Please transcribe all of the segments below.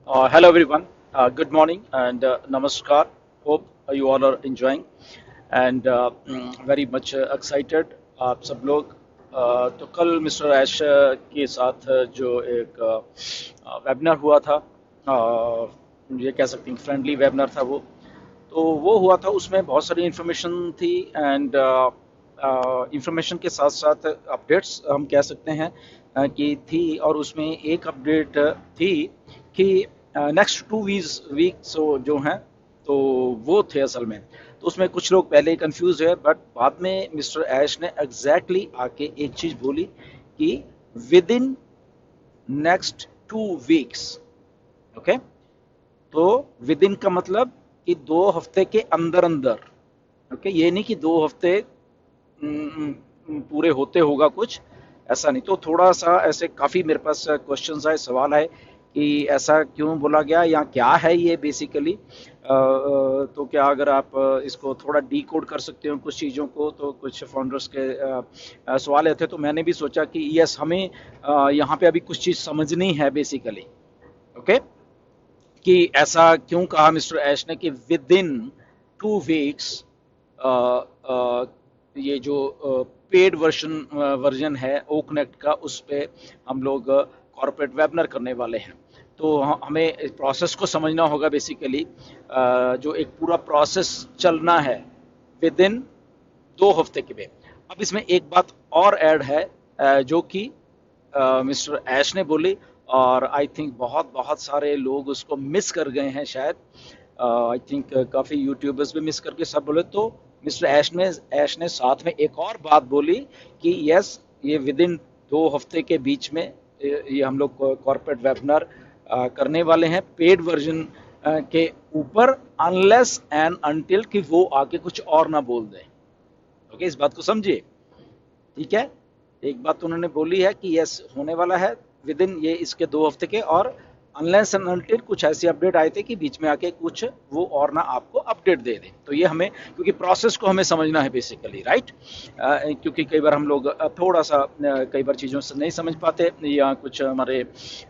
Hello everyone. Good morning and namaskar. Hope you all are enjoying and very much excited. आप सब लोग तो कल मिस्टर ऐश के साथ जो एक वेबिनार हुआ था, ये कह सकते हैं फ्रेंडली वेबिनार था वो हुआ था। उसमें बहुत सारी इन्फॉर्मेशन थी एंड इंफॉर्मेशन के साथ साथ अपडेट्स हम कह सकते हैं कि थी। और उसमें एक अपडेट थी कि नेक्स्ट 2 वीक्स जो हैं तो वो थे असल में। तो उसमें कुछ लोग पहले ही कंफ्यूज है, बट बाद में मिस्टर ऐश ने एग्जैक्टली आके एक चीज बोली कि with in next 2 weeks. Okay, तो विद इन का मतलब कि 2 हफ्ते के अंदर अंदर। ओके, ये नहीं कि 2 हफ्ते पूरे होते होगा कुछ, ऐसा नहीं। तो थोड़ा सा ऐसे काफी मेरे पास क्वेश्चंस आए, सवाल आए कि ऐसा क्यों बोला गया या क्या है ये बेसिकली। तो क्या अगर आप इसको थोड़ा डी कोड कर सकते हो कुछ चीज़ों को, तो कुछ फाउंडर्स के सवाल आए थे। तो मैंने भी सोचा कि यस, हमें यहाँ पे अभी कुछ चीज़ समझनी है बेसिकली। ओके, कि ऐसा क्यों कहा मिस्टर ऐश ने कि विद इन 2 वीक्स ये जो पेड वर्जन है ओ कनेक्ट का, उस पे हम लोग कॉर्पोरेट वेबिनार करने वाले हैं। तो हमें इस प्रोसेस को समझना होगा बेसिकली। जो एक पूरा प्रोसेस चलना है विद इन 2 हफ्ते के में। अब इसमें एक बात और ऐड है जो कि मिस्टर ऐश ने बोली, और आई थिंक बहुत बहुत सारे लोग उसको मिस कर गए हैं शायद। आई थिंक काफ़ी यूट्यूबर्स भी मिस करके सब बोले। तो मिस्टर ऐश ने साथ में एक और बात बोली कि यस, ये विद इन 2 हफ्ते के बीच में ये हम लोग कॉर्पोरेट वेबिनार करने वाले हैं पेड वर्जन के ऊपर, अनलेस एंड अनटिल कि वो आके कुछ और ना बोल दें। ओके, इस बात को समझिए। ठीक है, एक बात तो उन्होंने बोली है कि यस होने वाला है विद इन ये इसके 2 हफ्ते के, और अनलेस एंड अनटिल कुछ ऐसी अपडेट आए थे कि बीच में आके कुछ वो और ना आपको अपडेट दे दें। तो ये हमें, क्योंकि प्रोसेस को हमें समझना है बेसिकली, राइट। क्योंकि कई बार हम लोग थोड़ा सा कई बार चीज़ों से नहीं समझ पाते, या कुछ हमारे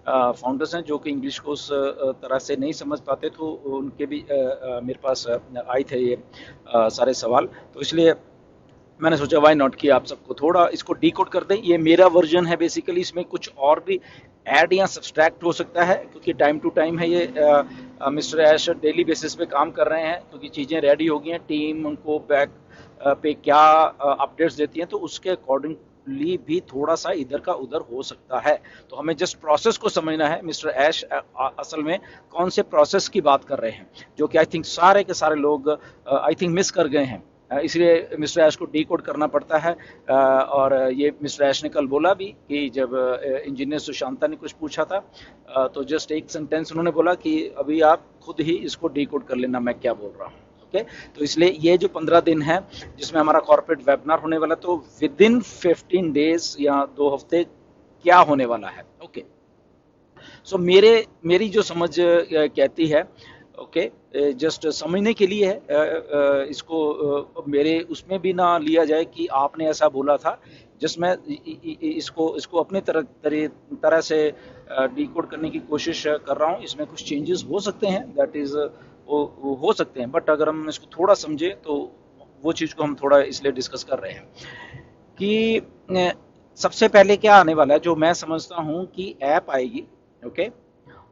फाउंडर्स हैं जो कि इंग्लिश को उस तरह से नहीं समझ पाते, तो उनके भी मेरे पास आए थे ये सारे सवाल। तो इसलिए मैंने सोचा वाई नॉट कि आप सबको थोड़ा इसको डीकोड कर दें। ये मेरा वर्जन है बेसिकली, इसमें कुछ और भी ऐड या सब्सट्रैक्ट हो सकता है, क्योंकि टाइम टू टाइम है ये। मिस्टर ऐश डेली बेसिस पे काम कर रहे हैं, क्योंकि चीज़ें रेडी हो गई हैं, टीम उनको बैक पे क्या अपडेट्स देती हैं, तो उसके अकॉर्डिंगली भी थोड़ा सा इधर का उधर हो सकता है। तो हमें जस्ट प्रोसेस को समझना है। मिस्टर ऐश असल में कौन से प्रोसेस की बात कर रहे हैं, जो कि आई थिंक सारे के सारे लोग आई थिंक मिस कर गए हैं। इसलिए मिस्टर ऐश को डी कोड करना पड़ता है। और ये मिस्टर ऐश ने कल बोला भी कि जब इंजीनियर सुशांता ने कुछ पूछा था, तो जस्ट एक सेंटेंस उन्होंने बोला कि अभी आप खुद ही इसको डी कोड कर लेना मैं क्या बोल रहा हूँ। ओके, तो इसलिए ये जो 15 दिन है जिसमें हमारा कॉर्पोरेट वेबिनार होने वाला, तो विद इन 15 डेज या 2 हफ्ते क्या होने वाला है। ओके, सो मेरी जो समझ कहती है, ओके, जस्ट समझने के लिए है। इसको मेरे उसमें भी ना लिया जाए कि आपने ऐसा बोला था। जस्ट मैं इसको अपने तरह से डिकोड करने की कोशिश कर रहा हूँ। इसमें कुछ चेंजेस हो सकते हैं, दैट इज वो हो सकते हैं, बट अगर हम इसको थोड़ा समझे तो वो चीज़ को हम थोड़ा इसलिए डिस्कस कर रहे हैं कि सबसे पहले क्या आने वाला है, जो मैं समझता हूँ कि ऐप आएगी। ओके,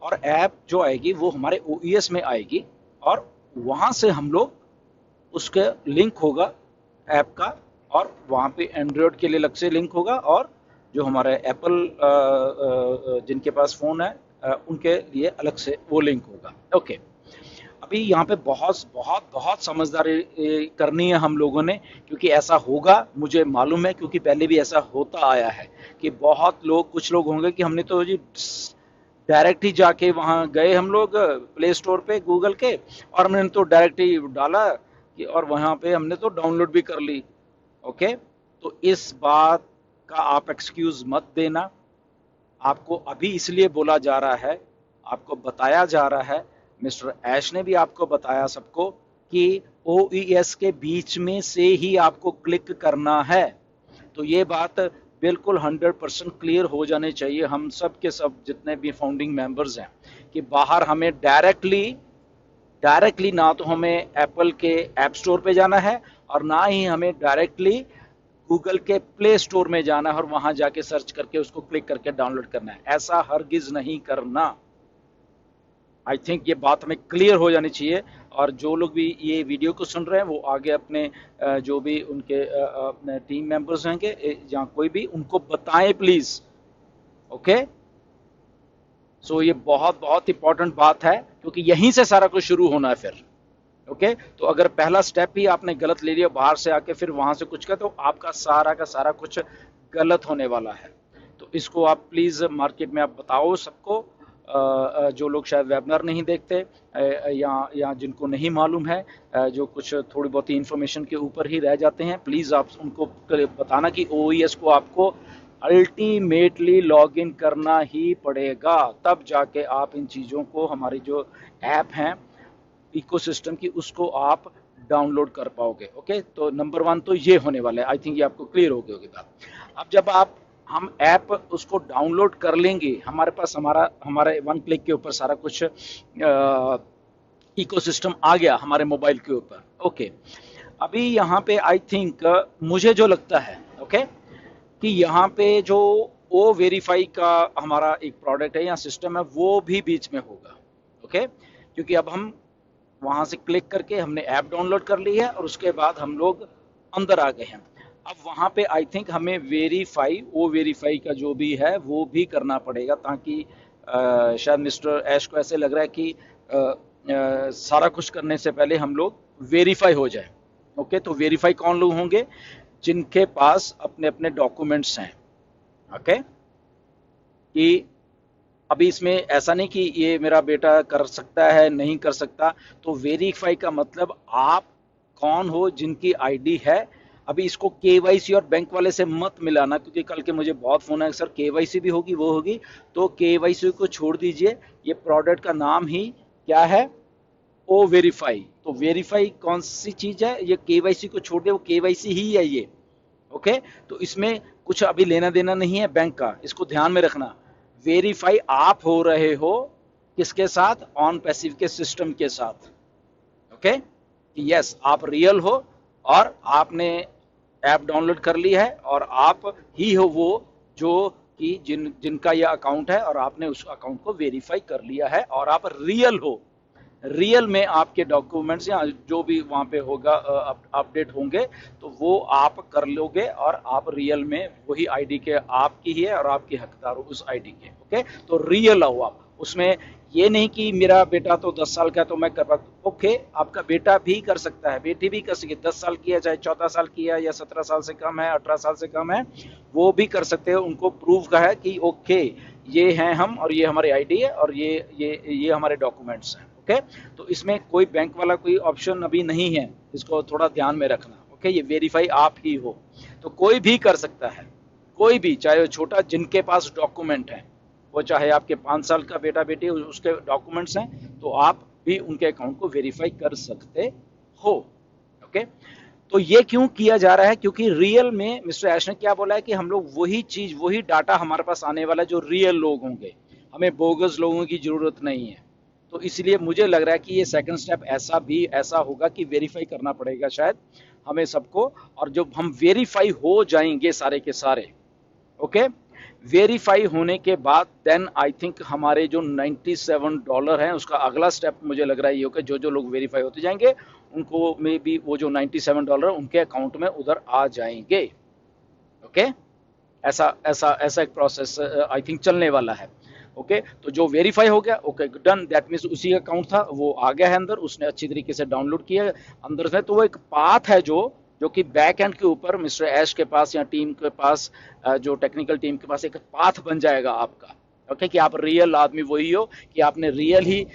और ऐप जो आएगी वो हमारे ओईएस में आएगी, और वहाँ से हम लोग उसके लिंक होगा ऐप का, और वहाँ पे एंड्रॉयड के लिए अलग से लिंक होगा, और जो हमारे एप्पल जिनके पास फ़ोन है उनके लिए अलग से वो लिंक होगा। ओके, अभी यहाँ पे बहुत बहुत बहुत समझदारी करनी है हम लोगों ने, क्योंकि ऐसा होगा मुझे मालूम है, क्योंकि पहले भी ऐसा होता आया है कि बहुत लोग, कुछ लोग होंगे कि हमने तो जी डायरेक्ट ही जाके वहाँ गए हम लोग प्ले स्टोर पे गूगल के, और हमने तो डायरेक्ट ही डाला कि, और वहाँ पे हमने तो डाउनलोड भी कर ली। ओके, तो इस बात का आप एक्सक्यूज मत देना। आपको अभी इसलिए बोला जा रहा है, आपको बताया जा रहा है, मिस्टर ऐश ने भी आपको बताया सबको कि ओईएस के बीच में से ही आपको क्लिक करना है। तो ये बात बिल्कुल 100% क्लियर हो जाने चाहिए हम सब के सब जितने भी फाउंडिंग मेंबर्स हैं, कि बाहर हमें डायरेक्टली ना तो हमें एप्पल के ऐप स्टोर पे जाना है और ना ही हमें डायरेक्टली गूगल के प्ले स्टोर में जाना है और वहां जाके सर्च करके उसको क्लिक करके डाउनलोड करना है। ऐसा हरगिज नहीं करना। आई थिंक ये बात हमें क्लियर हो जानी चाहिए। और जो लोग भी ये वीडियो को सुन रहे हैं वो आगे अपने जो भी उनके टीम मेंबर्स होंगे या कोई भी, उनको बताएं प्लीज। ओके, सो ये बहुत बहुत इंपॉर्टेंट बात है क्योंकि यहीं से सारा कुछ शुरू होना है फिर। ओके, तो अगर पहला स्टेप ही आपने गलत ले लिया बाहर से आके फिर वहां से कुछ का, तो आपका सारा का सारा कुछ गलत होने वाला है। तो इसको आप प्लीज मार्केट में आप बताओ सबको, जो लोग शायद वेबिनार नहीं देखते या जिनको नहीं मालूम है, जो कुछ थोड़ी बहुत ही इंफॉर्मेशन के ऊपर ही रह जाते हैं, प्लीज आप उनको बताना कि ओईएस को आपको अल्टीमेटली लॉग इन करना ही पड़ेगा, तब जाके आप इन चीज़ों को, हमारी जो ऐप हैं इकोसिस्टम की, उसको आप डाउनलोड कर पाओगे। ओके, तो नंबर वन तो ये होने वाला है। आई थिंक ये आपको क्लियर हो गई होगी बात। अब जब हम ऐप उसको डाउनलोड कर लेंगे, हमारे पास हमारे वन क्लिक के ऊपर सारा कुछ इकोसिस्टम आ गया हमारे मोबाइल के ऊपर। ओके, अभी यहाँ पे आई थिंक मुझे जो लगता है कि यहाँ पे जो ओ वेरीफाई का हमारा एक प्रोडक्ट है या सिस्टम है वो भी बीच में होगा। ओके, क्योंकि अब हम वहां से क्लिक करके हमने ऐप डाउनलोड कर ली है और उसके बाद हम लोग अंदर आ गए हैं। अब वहां पे आई थिंक हमें ओ वेरीफाई का जो भी है वो भी करना पड़ेगा, ताकि शायद मिस्टर ऐश को ऐसे लग रहा है कि सारा कुछ करने से पहले हम लोग वेरीफाई हो जाए। ओके, तो वेरीफाई कौन लोग होंगे? जिनके पास अपने अपने डॉक्यूमेंट्स हैं। ओके, कि अभी इसमें ऐसा नहीं कि ये मेरा बेटा कर सकता है नहीं कर सकता। तो वेरीफाई का मतलब आप कौन हो जिनकी आईडी है। अभी इसको केवाईसी और बैंक वाले से मत मिलाना, क्योंकि कल के मुझे बहुत फोन है सर केवाईसी भी होगी वो होगी। तो केवाईसी को छोड़ दीजिए, ये प्रोडक्ट का नाम ही क्या है? ओ वेरीफाई। तो वेरीफाई कौन सी चीज है? ये केवाईसी को छोड़ दे, वो केवाईसी ही है ये। ओके, तो इसमें कुछ अभी लेना देना नहीं है बैंक का, इसको ध्यान में रखना। वेरीफाई आप हो रहे हो किसके साथ? ऑन पैसिव के सिस्टम के साथ। ओके, यस, आप रियल हो और आपने ऐप डाउनलोड कर ली है और आप ही हो वो जो कि जिनका यह अकाउंट है और आपने उस अकाउंट को वेरीफाई कर लिया है और आप रियल हो। रियल में आपके डॉक्यूमेंट्स या जो भी वहां पे होगा अपडेट होंगे तो वो आप कर लोगे और आप रियल में वही आईडी के आपकी ही है और आपके हकदार हो उस आईडी के। ओके, तो रियल हो आप उसमें। ये नहीं कि मेरा बेटा तो 10 साल का है तो मैं कर पाता। ओके, आपका बेटा भी कर सकता है, बेटी भी कर सकती है, 10 साल की है चाहे 14 साल की है या 17 साल से कम है 18 साल से कम है, वो भी कर सकते हैं। उनको प्रूव का है कि ओके ये हैं हम और ये हमारी आईडी है और ये हमारे डॉक्यूमेंट्स हैं। ओके, तो इसमें कोई बैंक वाला कोई ऑप्शन अभी नहीं है, इसको थोड़ा ध्यान में रखना। ओके, ये वेरीफाई आप ही हो, तो कोई भी कर सकता है, कोई भी, चाहे वो छोटा, जिनके पास डॉक्यूमेंट है, वो चाहे आपके 5 साल का बेटा बेटी उसके डॉक्यूमेंट्स हैं तो आप भी उनके अकाउंट को वेरीफाई कर सकते हो। ओके, तो ये क्यों किया जा रहा है? क्योंकि रियल में मिस्टर ऐश ने क्या बोला है कि हम लोग वही चीज, वही डाटा हमारे पास आने वाला है जो रियल लोग होंगे, हमें बोगस लोगों की जरूरत नहीं है। तो इसलिए मुझे लग रहा है कि ये सेकंड स्टेप ऐसा होगा कि वेरीफाई करना पड़ेगा शायद हमें सबको। और जब हम वेरीफाई हो जाएंगे सारे के सारे, ओके, वेरीफाई होने के बाद देन आई थिंक हमारे जो $97 हैं उसका अगला स्टेप मुझे लग रहा है ये होगा, जो जो लोग वेरीफाई होते जाएंगे उनको में भी वो जो $97 उनके अकाउंट में उधर आ जाएंगे। ओके, ऐसा ऐसा ऐसा एक प्रोसेस आई थिंक चलने वाला है। ओके, तो जो वेरीफाई हो गया, ओके डन, दैट मीन्स उसी का अकाउंट था वो आ गया है अंदर, उसने अच्छी तरीके से डाउनलोड किया अंदर से। तो वो एक पाथ है जो कि बैक एंड के ऊपर मिस्टर ऐश के पास या टीम के पास, जो टेक्निकल टीम के पास एक पाथ बन जाएगा आपका। ओके, कि आप रियल आदमी वही हो, कि आपने रियल ही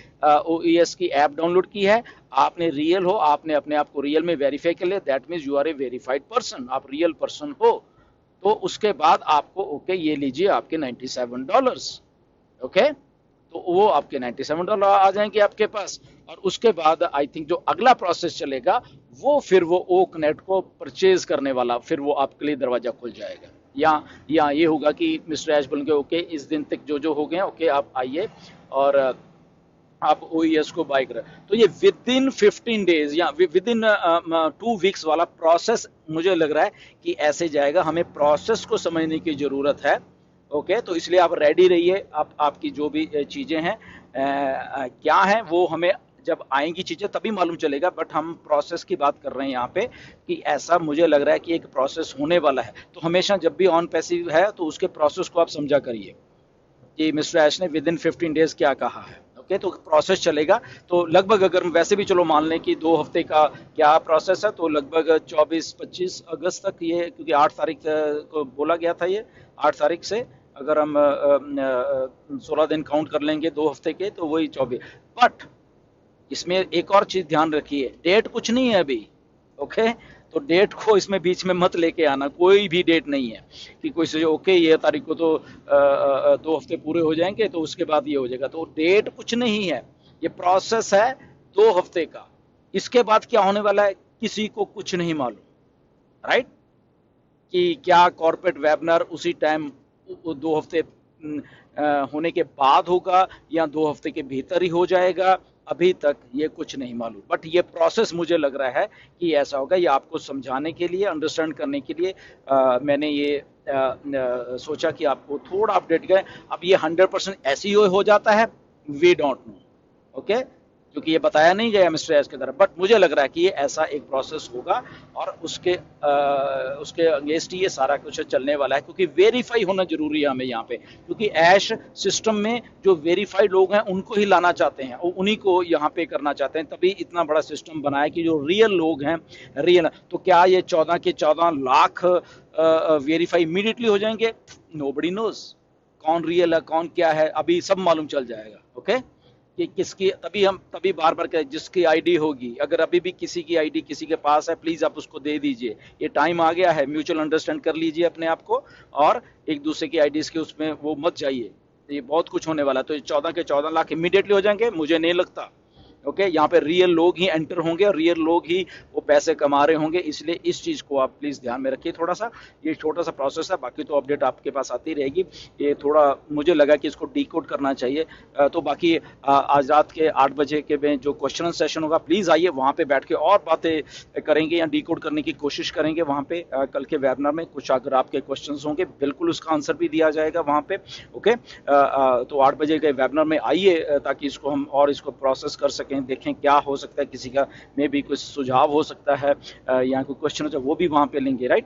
ओईएस की ऐप डाउनलोड की है, आपने रियल हो, आपने अपने आप को रियल में वेरीफाई कर लिया, that means you are a verified person, आप रियल पर्सन हो। तो उसके बाद आपको ओके ये लीजिए आपके $97। ओके, तो वो आपके $97 आ जाएंगे आपके पास। और उसके बाद आई थिंक जो अगला प्रोसेस चलेगा वो फिर वो ओक नेट को परचेज करने वाला, फिर वो आपके लिए दरवाजा खुल जाएगा। या ये होगा कि मिस्टर ऐश बोलेंगे ओके इस दिन तक जो जो हो गए ओके आप आइए और आप ओईएस को बाय करें। तो ये विद इन 15 डेज या विद इन 2 वीक्स वाला प्रोसेस मुझे लग रहा है कि ऐसे जाएगा। हमें प्रोसेस को समझने की जरूरत है। ओके, तो इसलिए आप रेडी रहिए। आप आपकी जो भी चीजें हैं क्या है वो हमें जब आएंगी चीजें तभी मालूम चलेगा, बट हम प्रोसेस की बात कर रहे हैं यहाँ पे कि ऐसा मुझे लग रहा है कि एक प्रोसेस होने वाला है। तो हमेशा जब भी ऑन पैसिव है तो उसके प्रोसेस को आप समझा करिए कि मिस्टर ऐश ने विद इन 15 डेज क्या कहा है। ओके, तो प्रोसेस चलेगा। तो लगभग अगर वैसे भी चलो मान लें कि 2 हफ्ते का क्या प्रोसेस है, तो लगभग 24-25 अगस्त तक ये, क्योंकि 8 तारीख को बोला गया था ये 8 तारीख से अगर हम 16 दिन काउंट कर लेंगे 2 हफ्ते के तो वही 24। बट इसमें एक और चीज ध्यान रखिए, डेट कुछ नहीं है अभी। ओके, तो डेट को इसमें बीच में मत लेके आना, कोई भी डेट नहीं है कि कोई सोचे ओके ये तारीख को तो 2 हफ्ते पूरे हो जाएंगे तो उसके बाद ये हो जाएगा। तो डेट कुछ नहीं है, ये प्रोसेस है 2 हफ्ते का। इसके बाद क्या होने वाला है किसी को कुछ नहीं मालूम, राइट? कि क्या कॉर्पोरेट वेबिनार उसी टाइम 2 हफ्ते होने के बाद होगा या 2 हफ्ते के भीतर ही हो जाएगा, अभी तक ये कुछ नहीं मालूम। बट ये प्रोसेस मुझे लग रहा है कि ऐसा होगा। ये आपको समझाने के लिए, अंडरस्टैंड करने के लिए मैंने ये सोचा कि आपको थोड़ा अपडेट करें। अब ये 100% ऐसे ही हो जाता है, वी डोंट नो। ओके, क्योंकि ये बताया नहीं गया मिस्टर एस की तरफ, बट मुझे लग रहा है कि ये ऐसा एक प्रोसेस होगा और उसके अगेंस्ट ही ये सारा कुछ चलने वाला है, क्योंकि वेरीफाई होना जरूरी है हमें यहाँ पे। क्योंकि ऐश सिस्टम में जो वेरीफाइड लोग हैं उनको ही लाना चाहते हैं और उन्हीं को यहाँ पे करना चाहते हैं, तभी इतना बड़ा सिस्टम बनाया कि जो रियल लोग हैं रियल। तो क्या ये 14 के 14 लाख वेरीफाई इमीडिएटली हो जाएंगे? नोबडी नोज कौन रियल है कौन क्या है, अभी सब मालूम चल जाएगा। ओके, कि किसकी, तभी बार बार कह, जिसकी आईडी होगी, अगर अभी भी किसी की आईडी किसी के पास है प्लीज आप उसको दे दीजिए। ये टाइम आ गया है, म्यूचुअल अंडरस्टैंड कर लीजिए अपने आप को और एक दूसरे की आईडीज के उसमें वो मत जाइए। ये बहुत कुछ होने वाला है। तो ये 14 के 14 लाख इमीडिएटली हो जाएंगे मुझे नहीं लगता। ओके, यहाँ पे रियल लोग ही एंटर होंगे और रियल लोग ही वो पैसे कमा रहे होंगे, इसलिए इस चीज को आप प्लीज ध्यान में रखिए। थोड़ा सा ये छोटा सा प्रोसेस है, बाकी तो अपडेट आपके पास आती रहेगी। ये थोड़ा मुझे लगा कि इसको डीकोड करना चाहिए। तो बाकी आज रात के 8 बजे के में जो क्वेश्चन सेशन होगा प्लीज आइए, वहां पे बैठ के और बातें करेंगे या डीकोड करने की कोशिश करेंगे वहां पे। कल के वेबिनार में कुछ अगर आपके क्वेश्चन होंगे बिल्कुल उसका आंसर भी दिया जाएगा वहां पे। ओके, तो 8 बजे के वेबिनार में आइए ताकि इसको हम और इसको प्रोसेस कर सकें, देखें क्या हो सकता है, किसी का में भी कुछ सुझाव हो सकता है या कोई क्वेश्चन हो तो वो भी वहां पे लेंगे, राइट?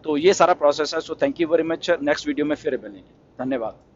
तो ये सारा प्रोसेस है। So thank you very much. Next video में फिर मिलेंगे। धन्यवाद।